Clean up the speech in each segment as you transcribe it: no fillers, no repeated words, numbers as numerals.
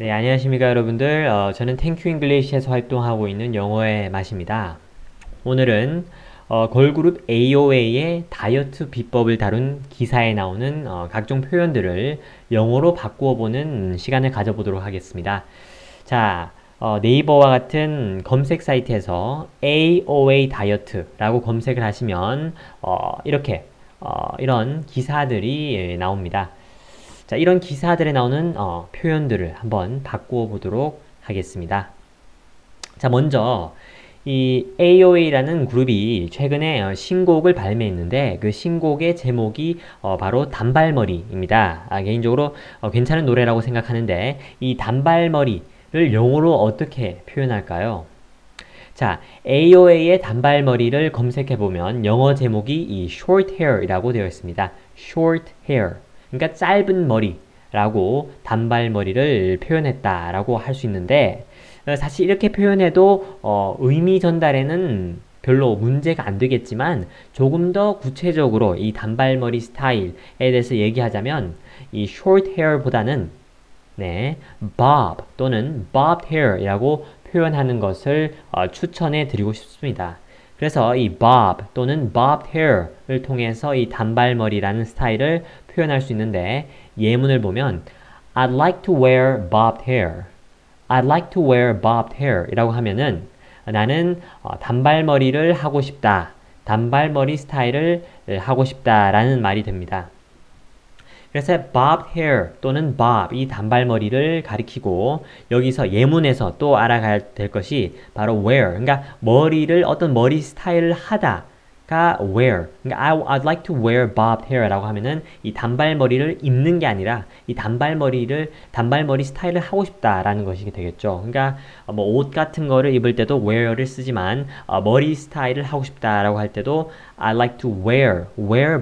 네, 안녕하십니까 여러분들. 저는 탱큐 잉글리시에서 활동하고 있는 영어의 맛입니다. 오늘은 걸그룹 AOA의 다이어트 비법을 다룬 기사에 나오는 각종 표현들을 영어로 바꾸어 보는 시간을 가져보도록 하겠습니다. 자, 네이버와 같은 검색 사이트에서 AOA 다이어트라고 검색을 하시면 이렇게 이런 기사들이 나옵니다. 자, 이런 기사들에 나오는 표현들을 한번 바꾸어 보도록 하겠습니다. 자, 먼저 이 AOA라는 그룹이 최근에 신곡을 발매했는데 그 신곡의 제목이 바로 단발머리입니다. 개인적으로 괜찮은 노래라고 생각하는데 이 단발머리를 영어로 어떻게 표현할까요? 자, AOA의 단발머리를 검색해보면 영어 제목이 이 short hair이라고 되어 있습니다. short hair. 그러니까 짧은 머리라고 단발머리를 표현했다라고 할 수 있는데 사실 이렇게 표현해도 의미 전달에는 별로 문제가 안 되겠지만 조금 더 구체적으로 이 단발머리 스타일에 대해서 얘기하자면 이 short hair보다는 네, bob 또는 bobbed hair이라고 표현하는 것을 추천해 드리고 싶습니다. 그래서 이 bob 또는 bobbed hair을 통해서 이 단발머리라는 스타일을 표현할 수 있는데 예문을 보면 I'd like to wear bobbed hair. I'd like to wear bobbed hair 이라고 하면은 나는 단발머리를 하고 싶다. 단발머리 스타일을 하고 싶다라는 말이 됩니다. 그래서 bobbed hair 또는 bob 이 단발머리를 가리키고 여기서 예문에서 또 알아가야 될 것이 바로 wear 그러니까 머리를 어떤 머리 스타일을 하다가 wear 그러니까 I'd like to wear bobbed hair 라고 하면은 이 단발머리를 입는 게 아니라 이 단발머리 스타일을 하고 싶다라는 것이 되겠죠. 그러니까 뭐 옷 같은 거를 입을 때도 wear를 쓰지만 머리 스타일을 하고 싶다라고 할 때도 I like to wear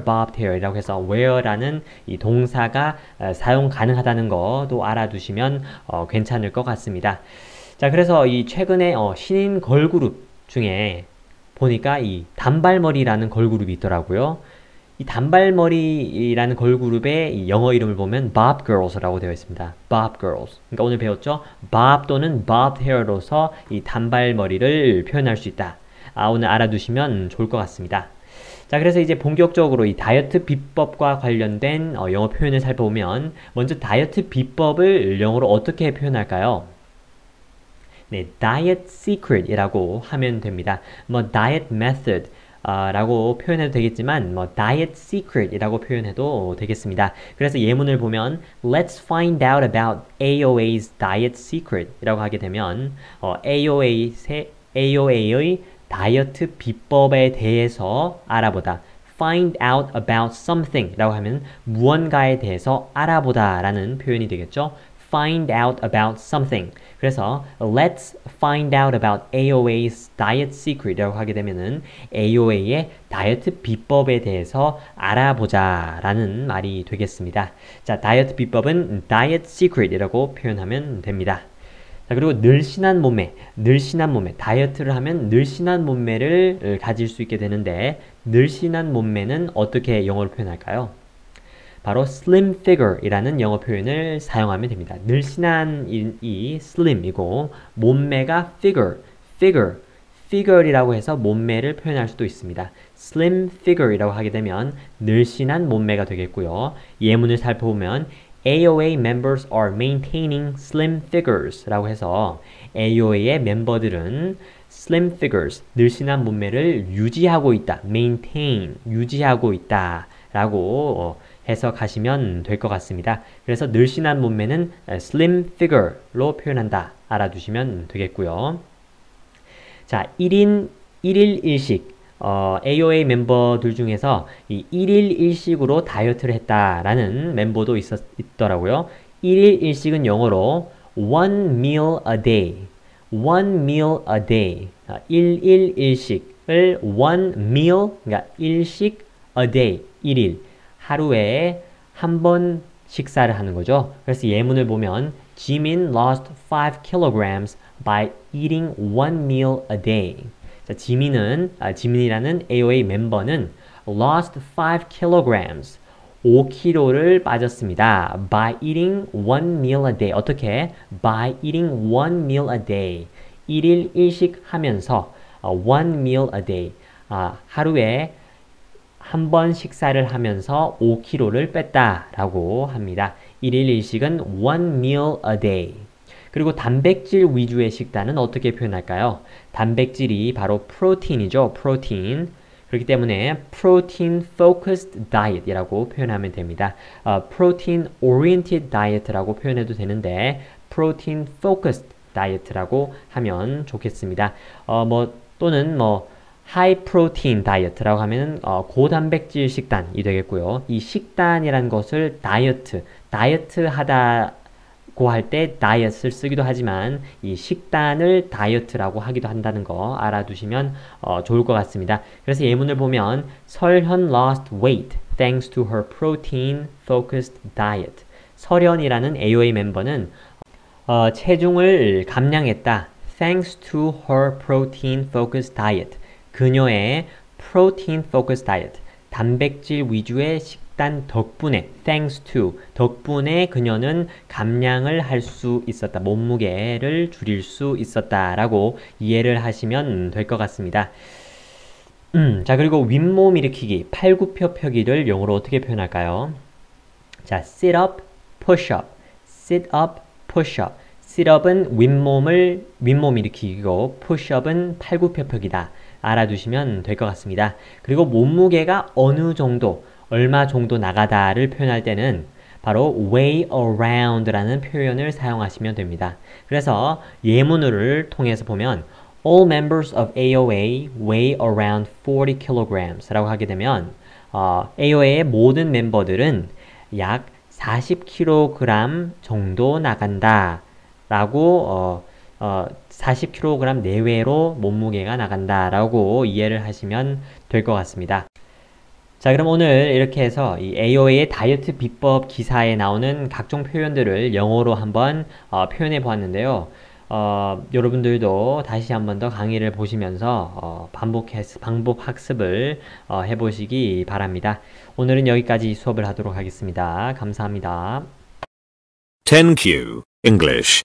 bobbed hair 이라고 해서 wear라는 이 동사가 사용 가능하다는 것도 알아두시면 괜찮을 것 같습니다. 자, 그래서 이 최근에 신인 걸그룹 중에 보니까 이 단발머리라는 걸그룹이 있더라고요. 이 단발머리라는 걸그룹의 이 영어 이름을 보면 Bob Girls라고 되어 있습니다. Bob Girls. 그러니까 오늘 배웠죠? Bob 또는 bobbed hair로서 이 단발머리를 표현할 수 있다. 오늘 알아두시면 좋을 것 같습니다. 자, 그래서 이제 본격적으로 이 다이어트 비법과 관련된 영어 표현을 살펴보면 먼저 다이어트 비법을 영어로 어떻게 표현할까요? 네, diet secret이라고 하면 됩니다. 뭐 diet method 라고 표현해도 되겠지만 뭐 diet secret이라고 표현해도 되겠습니다. 그래서 예문을 보면 Let's find out about AOA's diet secret 이라고 하게 되면 AOA의 다이어트 비법에 대해서 알아보다 find out about something 라고 하면 무언가에 대해서 알아보다 라는 표현이 되겠죠. find out about something. 그래서 let's find out about AOA's diet secret 이라고 하게 되면은 AOA의 다이어트 비법에 대해서 알아보자 라는 말이 되겠습니다. 자, 다이어트 비법은 diet secret 이라고 표현하면 됩니다. 자, 그리고 늘씬한 몸매, 다이어트를 하면 늘씬한 몸매를 가질 수 있게 되는데 늘씬한 몸매는 어떻게 영어로 표현할까요? 바로 slim figure이라는 영어 표현을 사용하면 됩니다. 늘씬한 이 slim이고 몸매가 figure이라고 해서 몸매를 표현할 수도 있습니다. slim figure이라고 하게 되면 늘씬한 몸매가 되겠고요. 예문을 살펴보면 AOA members are maintaining slim figures 라고 해서 AOA의 멤버들은 slim figures, 늘씬한 몸매를 유지하고 있다. maintain, 유지하고 있다. 라고 해석하시면 될 것 같습니다. 그래서 늘씬한 몸매는 slim figure로 표현한다. 알아두시면 되겠고요. 자, 1일 1식 AOA 멤버들 중에서 이 1일 1식으로 다이어트를 했다라는 멤버도 있더라고요. 1일 1식은 영어로 one meal a day. one meal a day. 1일 1식을 one meal, 그러니까 1식 a day, 1일. 하루에 한 번 식사를 하는 거죠. 그래서 예문을 보면 Jimin lost 5 kilograms by eating one meal a day. 자, 지민이라는 AOA 멤버는 lost 5 kilograms, 5kg를 빠졌습니다. By eating one meal a day. 어떻게? By eating one meal a day. 1일 1식 하면서 one meal a day. 하루에 한 번 식사를 하면서 5kg를 뺐다라고 합니다. 1일 1식은 one meal a day. 그리고 단백질 위주의 식단은 어떻게 표현할까요? 단백질이 바로 프로틴이죠. 프로틴. 그렇기 때문에 protein focused diet이라고 표현하면 됩니다. protein oriented diet라고 표현해도 되는데 protein focused diet라고 하면 좋겠습니다. 또는 high protein diet라고 하면 고단백질 식단이 되겠고요. 이 식단이라는 것을 다이어트 하다고 할 때 다이어트를 쓰기도 하지만 이 식단을 다이어트라고 하기도 한다는 거 알아두시면 좋을 것 같습니다. 그래서 예문을 보면 설현 lost weight thanks to her protein focused diet. 설현이라는 AOA 멤버는 체중을 감량했다. thanks to her protein focused diet. 그녀의 protein focused diet, 단백질 위주의 식단 덕분에, thanks to, 덕분에 그녀는 감량을 할 수 있었다. 몸무게를 줄일 수 있었다라고 이해를 하시면 될 것 같습니다. 자, 그리고 윗몸 일으키기, 팔굽혀펴기를 영어로 어떻게 표현할까요? 자, sit up, push up, sit up, push up. sit up은 윗몸 일으키기고, push up은 팔굽혀펴기다. 알아두시면 될 것 같습니다. 그리고 몸무게가 어느 정도, 얼마 정도 나가다를 표현할 때는 바로 weigh around라는 표현을 사용하시면 됩니다. 그래서 예문을 통해서 보면 all members of AOA weigh around 40 kilograms 라고 하게 되면 AOA의 모든 멤버들은 약 40kg 정도 나간다 라고 40kg 내외로 몸무게가 나간다라고 이해를 하시면 될 것 같습니다. 자, 그럼 오늘 이렇게 해서 이 AOA의 다이어트 비법 기사에 나오는 각종 표현들을 영어로 한번 표현해 보았는데요. 여러분들도 다시 한번 더 강의를 보시면서 반복 학습을 해보시기 바랍니다. 오늘은 여기까지 수업을 하도록 하겠습니다. 감사합니다. 10Q English